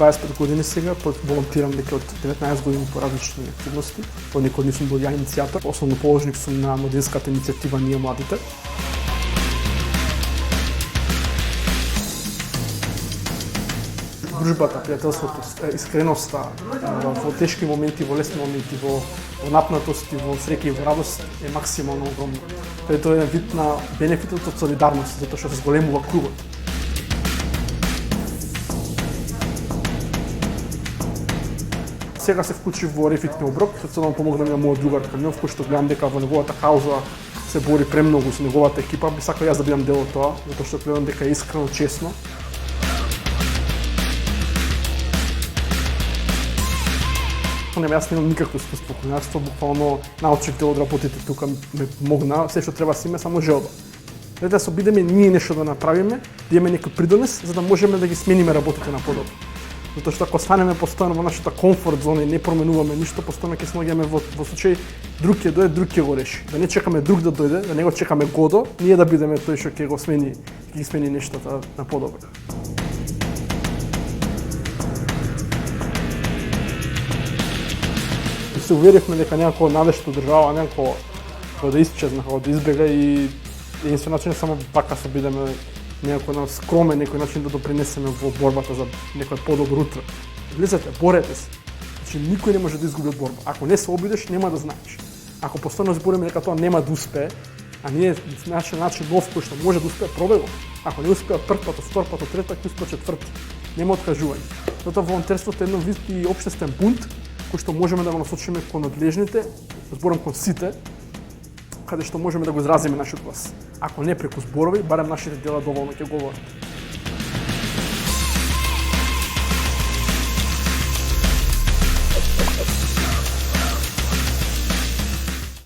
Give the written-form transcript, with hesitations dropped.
25 години сега, волонтирам дека од 19 години по различни активности. По некој нисум бил ја иницијатор, основно положник сум на младинската иницијатива Ние младите. Дружбата, пријателството, искреноста во тешки моменти, во лесни моменти, во напнатост и во среќа и во радост е максимално огромно. Тоа е вид на бенефитот од солидарност, затоа што се зголемува кругот. Сега се вклучив во Рефит Милброк, целно помогнам на мојот другар Камил, кој што гледам дека во неговата кауза се бори премногу со неговата екипа, би сакал јас да бидам дел од тоа, затоа што гледам дека е искрено, честно. Јас немам никакво искуство во конјарство, буквално научив дел од работите тука, ме помогна, се што треба си име само желба. Да се обидеме ние нешто да направиме, да имаме некој придонес, за да можеме да ги смениме работите на подобро. Затоа што ако останеме постојано во нашата комфорт зона и не променуваме ништо, постојано ќе се наоѓаме во случај друг ќе дојде, друг ќе го реши. Да не чекаме друг да дојде, да не го чекаме Годо, ние да бидеме тој што ќе ги смени нештата на подобро. Се уверивме дека некако надешто држава, некако да исчезна, да избега и единствен начин само така се бидеме некој на скромен, некој начин да допринесеме во борбата за некој подобро утро. Гледате, борете се. Значи никој не може да изгуби од борба. Ако не се обидеш, нема да знаеш. Ако постојано збориме дека тоа нема да успее, а ние нашиот начин нов кој што може да успее, пробај го. Ако не успее прв пат, втор пат, трет пат, ќе успее четврти. Нема откажување. Затоа волонтерството е едно вид и општествен бунт кој што можеме да го насочиме кон надлежните, зборам кон сите, каде што можеме да го изразиме нашиот глас. Ако не преку зборови, барем нашите дела доволно ќе говорат.